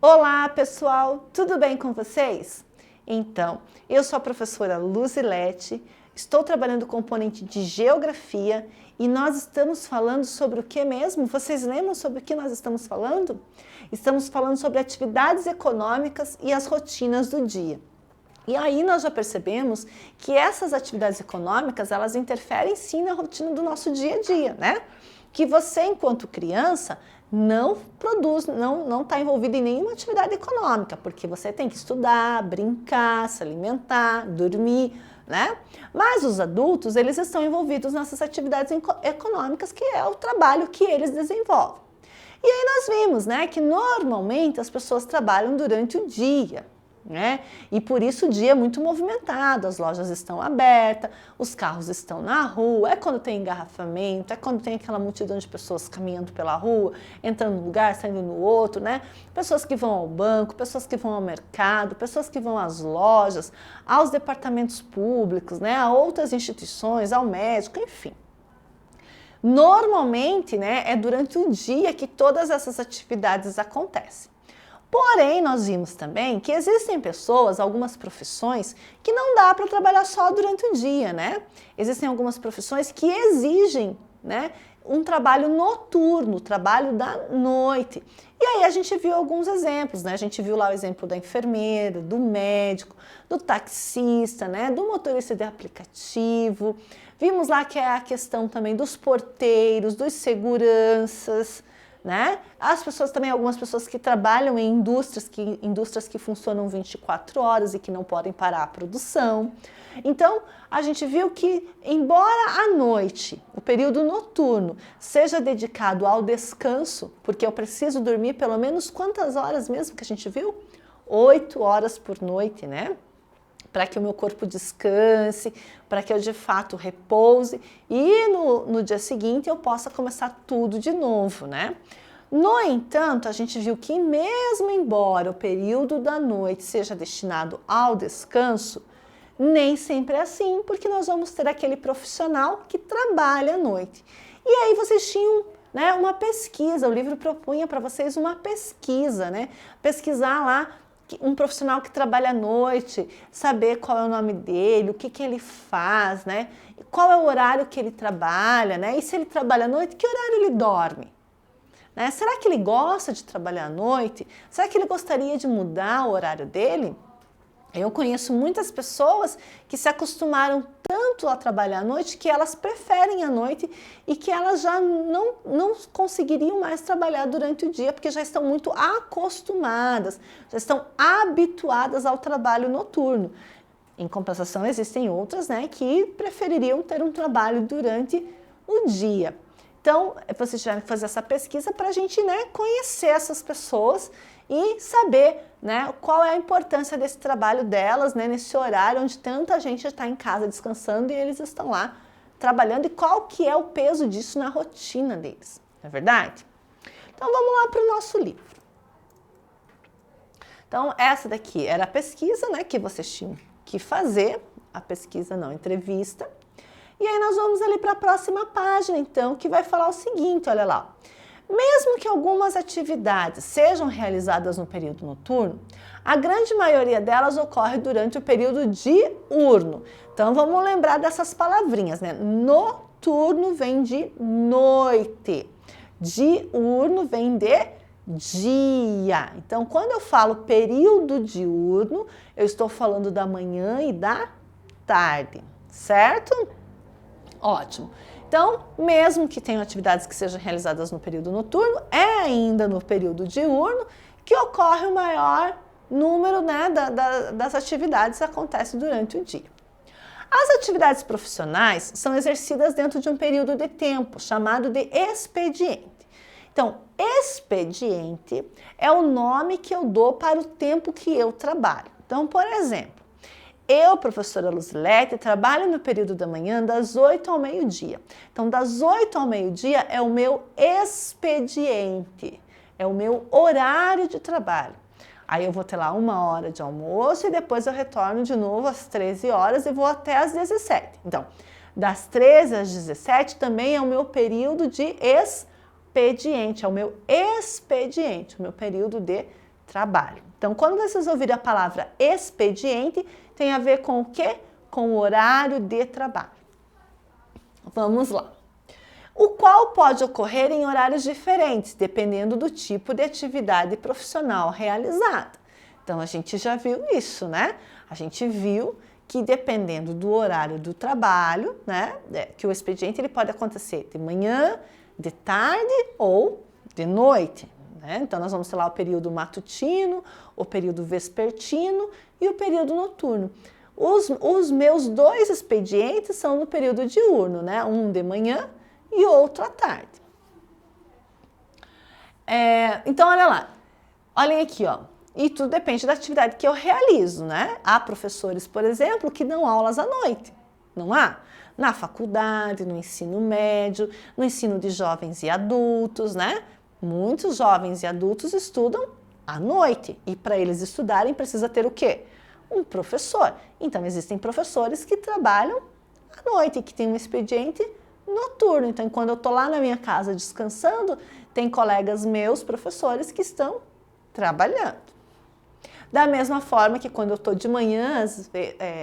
Olá, pessoal! Tudo bem com vocês? Então, eu sou a professora Luzilete, estou trabalhando o componente de Geografia e nós estamos falando sobre o que mesmo? Vocês lembram sobre o que nós estamos falando? Estamos falando sobre atividades econômicas e as rotinas do dia. E aí nós já percebemos que essas atividades econômicas, elas interferem sim na rotina do nosso dia a dia, né? Que você, enquanto criança, não produz, não está envolvido em nenhuma atividade econômica, porque você tem que estudar, brincar, se alimentar, dormir, né? Mas os adultos, eles estão envolvidos nessas atividades econômicas, que é o trabalho que eles desenvolvem. E aí nós vimos, né, que normalmente as pessoas trabalham durante o dia, né? E por isso o dia é muito movimentado, as lojas estão abertas, os carros estão na rua, é quando tem engarrafamento, é quando tem aquela multidão de pessoas caminhando pela rua, entrando num lugar, saindo no outro, né? Pessoas que vão ao banco, pessoas que vão ao mercado, pessoas que vão às lojas, aos departamentos públicos, né? A outras instituições, ao médico, enfim. Normalmente, né, é durante o dia que todas essas atividades acontecem. Porém, nós vimos também que existem pessoas, algumas profissões, que não dá para trabalhar só durante o dia, né? Existem algumas profissões que exigem, né, um trabalho noturno, trabalho da noite. E aí a gente viu alguns exemplos, né? A gente viu lá o exemplo da enfermeira, do médico, do taxista, né, do motorista de aplicativo. Vimos lá que é a questão também dos porteiros, dos seguranças, né? As pessoas também, algumas pessoas que trabalham em indústrias que funcionam 24 horas e que não podem parar a produção. Então, a gente viu que, embora à noite, o período noturno, seja dedicado ao descanso, porque eu preciso dormir pelo menos quantas horas mesmo que a gente viu? 8 horas por noite, né? Para que o meu corpo descanse, para que eu de fato repouse e no dia seguinte eu possa começar tudo de novo, né? No entanto, a gente viu que mesmo embora o período da noite seja destinado ao descanso, nem sempre é assim, porque nós vamos ter aquele profissional que trabalha à noite. E aí vocês tinham, né, uma pesquisa, o livro propunha para vocês uma pesquisa, né? Pesquisar lá um profissional que trabalha à noite, saber qual é o nome dele, o que ele faz, né? Qual é o horário que ele trabalha, né? E se ele trabalha à noite, que horário ele dorme? Né? Será que ele gosta de trabalhar à noite? Será que ele gostaria de mudar o horário dele? Eu conheço muitas pessoas que se acostumaram tanto a trabalhar à noite que elas preferem a noite e que elas já não conseguiriam mais trabalhar durante o dia porque já estão muito acostumadas, já estão habituadas ao trabalho noturno. Em compensação, existem outras, né, que prefeririam ter um trabalho durante o dia. Então, vocês tiveram que fazer essa pesquisa para a gente, né, conhecer essas pessoas e saber, né, qual é a importância desse trabalho delas, né, nesse horário onde tanta gente está em casa descansando e eles estão lá trabalhando e qual que é o peso disso na rotina deles, não é verdade? Então vamos lá para o nosso livro. Então essa daqui era a pesquisa, né, que vocês tinham que fazer, a pesquisa não, a entrevista. E aí nós vamos ali para a próxima página, então, que vai falar o seguinte, olha lá. Mesmo que algumas atividades sejam realizadas no período noturno, a grande maioria delas ocorre durante o período diurno. Então, vamos lembrar dessas palavrinhas, né? Noturno vem de noite, diurno vem de dia. Então, quando eu falo período diurno, eu estou falando da manhã e da tarde, certo? Ótimo. Então, mesmo que tenham atividades que sejam realizadas no período noturno, é ainda no período diurno que ocorre o maior número, né, das atividades que acontece durante o dia. As atividades profissionais são exercidas dentro de um período de tempo chamado de expediente. Então, expediente é o nome que eu dou para o tempo que eu trabalho. Então, por exemplo, eu, professora Luzilete, trabalho no período da manhã das 8 ao meio-dia. Então, das 8 ao meio-dia é o meu expediente, é o meu horário de trabalho. Aí eu vou ter lá 1 hora de almoço e depois eu retorno de novo às 13 horas e vou até às 17. Então, das 13 às 17 também é o meu período de expediente, é o meu expediente, o meu período de trabalho. Então, quando vocês ouvirem a palavra expediente, tem a ver com o quê? Com o horário de trabalho. Vamos lá. O qual pode ocorrer em horários diferentes, dependendo do tipo de atividade profissional realizada. Então, a gente já viu isso, né? A gente viu que dependendo do horário do trabalho, né, que o expediente ele pode acontecer de manhã, de tarde ou de noite, né? Então nós vamos ter lá o período matutino, o período vespertino e o período noturno. Os meus 2 expedientes são no período diurno, né? Um de manhã e outro à tarde. Então olha lá, olhem aqui, ó. E tudo depende da atividade que eu realizo, né? Há professores, por exemplo, que dão aulas à noite, não há? Na faculdade, no ensino médio, no ensino de jovens e adultos, né? Muitos jovens e adultos estudam à noite e para eles estudarem precisa ter o quê? Um professor. Então existem professores que trabalham à noite, que têm um expediente noturno. Então quando eu estou lá na minha casa descansando, tem colegas meus, professores, que estão trabalhando. Da mesma forma que quando eu estou de manhã,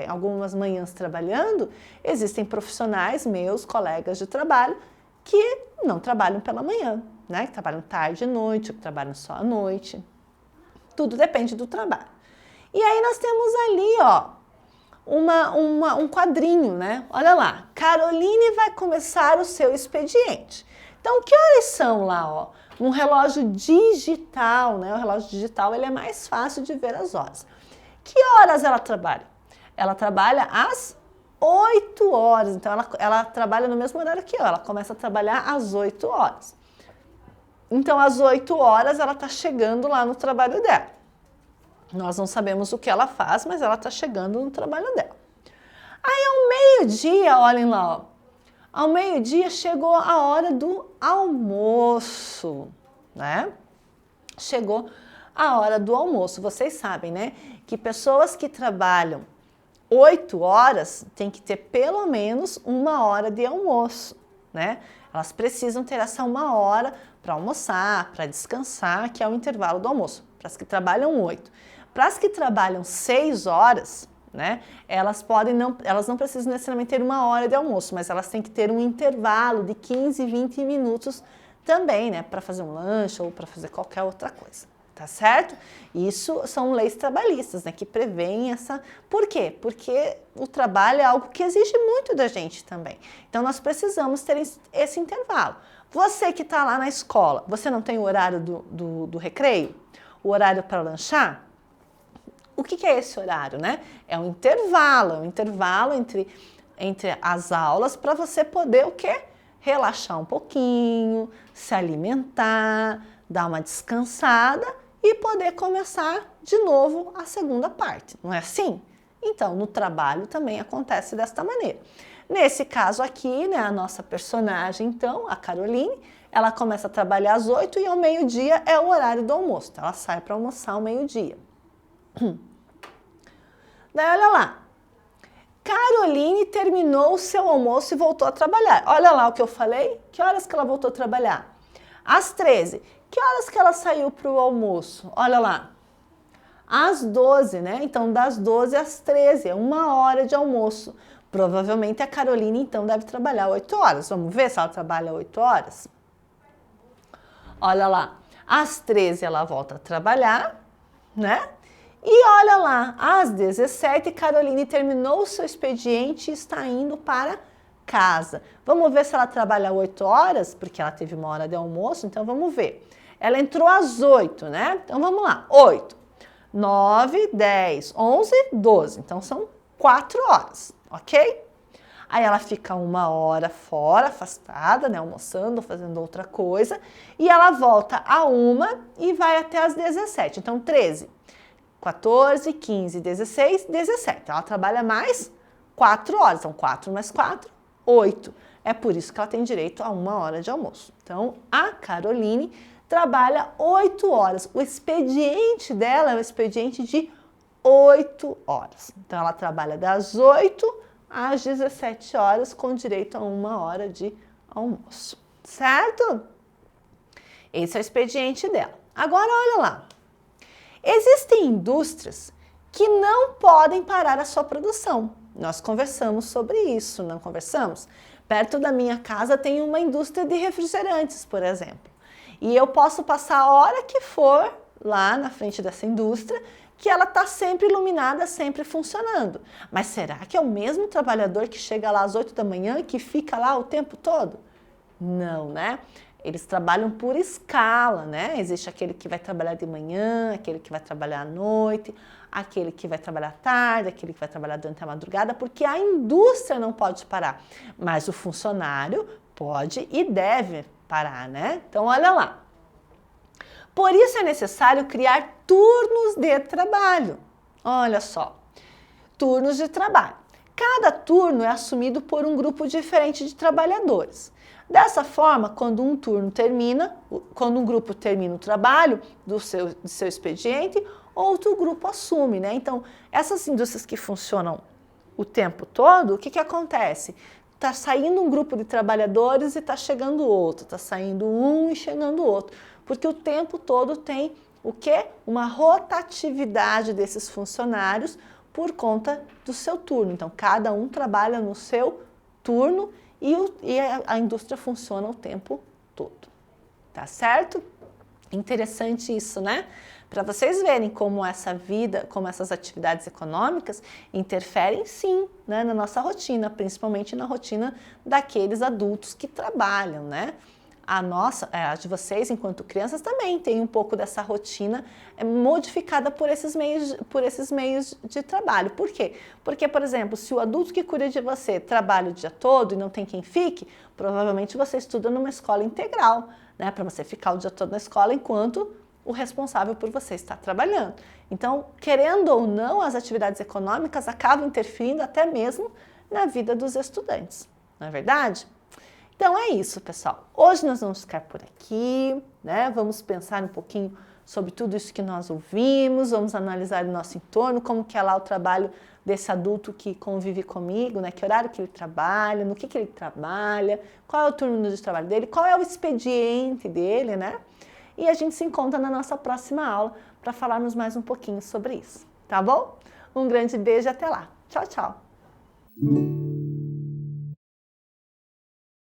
algumas manhãs trabalhando, existem profissionais meus, colegas de trabalho, que não trabalham pela manhã, né? Que trabalham tarde e noite, que trabalham só à noite. Tudo depende do trabalho. E aí nós temos ali, ó, um quadrinho, né? Olha lá, Caroline vai começar o seu expediente. Então, que horas são lá, ó? Um relógio digital, né? O relógio digital ele é mais fácil de ver as horas. Que horas ela trabalha? Ela trabalha às 8 horas. Então, ela trabalha no mesmo horário que eu. Ela começa a trabalhar às 8 horas. Então, às 8 horas, ela está chegando lá no trabalho dela. Nós não sabemos o que ela faz, mas ela está chegando no trabalho dela. Aí, ao meio-dia, olhem lá, ó. Ao meio-dia chegou a hora do almoço, né? Chegou a hora do almoço. Vocês sabem, né? Que pessoas que trabalham 8 horas têm que ter pelo menos 1 hora de almoço, né? Elas precisam ter essa 1 hora para almoçar, para descansar, que é o intervalo do almoço. Para as que trabalham 8. Para as que trabalham 6 horas, né? Elas não precisam necessariamente ter 1 hora de almoço, mas elas têm que ter um intervalo de 15, 20 minutos também, né? Para fazer um lanche ou para fazer qualquer outra coisa, tá certo? Isso são leis trabalhistas, né? Que prevêem essa... Por quê? Porque o trabalho é algo que exige muito da gente também. Então, nós precisamos ter esse intervalo. Você que está lá na escola, você não tem o horário do recreio? O horário para lanchar? O que é esse horário, né? É um intervalo entre as aulas para você poder o quê? Relaxar um pouquinho, se alimentar, dar uma descansada e poder começar de novo a segunda parte, não é assim? Então, no trabalho também acontece desta maneira. Nesse caso aqui, né, a nossa personagem, então, a Caroline, ela começa a trabalhar às 8 e ao meio-dia é o horário do almoço. Então, ela sai para almoçar ao meio-dia. Daí, olha lá, Caroline terminou o seu almoço e voltou a trabalhar. Olha lá o que eu falei, que horas que ela voltou a trabalhar? Às 13. Que horas que ela saiu para o almoço? Olha lá, às 12, né? Então, das 12 às 13, é 1 hora de almoço. Provavelmente a Caroline, então, deve trabalhar 8 horas. Vamos ver se ela trabalha 8 horas? Olha lá, às 13 ela volta a trabalhar, né? E olha lá, às 17, Caroline terminou o seu expediente e está indo para casa. Vamos ver se ela trabalha 8 horas, porque ela teve 1 hora de almoço, então vamos ver. Ela entrou às 8, né? Então vamos lá, 8, 9, 10, 11, 12. Então são 4 horas, ok? Aí ela fica 1 hora fora, afastada, né? Almoçando, fazendo outra coisa. E ela volta a 1 e vai até às 17. Então 13. 14, 15, 16, 17. Ela trabalha mais 4 horas. Então, 4 mais 4, 8. É por isso que ela tem direito a 1 hora de almoço. Então, a Caroline trabalha 8 horas. O expediente dela é um expediente de 8 horas. Então, ela trabalha das 8 às 17 horas com direito a 1 hora de almoço. Certo? Esse é o expediente dela. Agora, olha lá. Existem indústrias que não podem parar a sua produção. Nós conversamos sobre isso, não conversamos? Perto da minha casa tem uma indústria de refrigerantes, por exemplo. E eu posso passar a hora que for lá na frente dessa indústria, que ela está sempre iluminada, sempre funcionando. Mas será que é o mesmo trabalhador que chega lá às 8 da manhã e que fica lá o tempo todo? Não, né? Eles trabalham por escala, né? Existe aquele que vai trabalhar de manhã, aquele que vai trabalhar à noite, aquele que vai trabalhar à tarde, aquele que vai trabalhar durante a madrugada, porque a indústria não pode parar, mas o funcionário pode e deve parar, né? Então, olha lá. Por isso é necessário criar turnos de trabalho. Olha só, turnos de trabalho. Cada turno é assumido por um grupo diferente de trabalhadores. Dessa forma, quando um grupo termina o trabalho do seu expediente, outro grupo assume, né? Então, essas indústrias que funcionam o tempo todo, o que acontece? Está saindo um grupo de trabalhadores e está chegando outro, está saindo um e chegando outro, porque o tempo todo tem o quê? Uma rotatividade desses funcionários por conta do seu turno. Então, cada um trabalha no seu turno e a indústria funciona o tempo todo. Tá certo? Interessante isso, né? Para vocês verem como essa vida, como essas atividades econômicas interferem sim, né, na nossa rotina, principalmente na rotina daqueles adultos que trabalham, né? A de vocês, enquanto crianças, também tem um pouco dessa rotina modificada por esses meios de trabalho. Por quê? Porque, por exemplo, se o adulto que cuida de você trabalha o dia todo e não tem quem fique, provavelmente você estuda numa escola integral, né? Para você ficar o dia todo na escola enquanto o responsável por você está trabalhando. Então, querendo ou não, as atividades econômicas acabam interferindo até mesmo na vida dos estudantes, não é verdade? Então é isso, pessoal. Hoje nós vamos ficar por aqui, né? Vamos pensar um pouquinho sobre tudo isso que nós ouvimos, vamos analisar o nosso entorno, como que é lá o trabalho desse adulto que convive comigo, né? Que horário que ele trabalha, no que ele trabalha, qual é o turno de trabalho dele, qual é o expediente dele, né? E a gente se encontra na nossa próxima aula para falarmos mais um pouquinho sobre isso, tá bom? Um grande beijo e até lá. Tchau, tchau!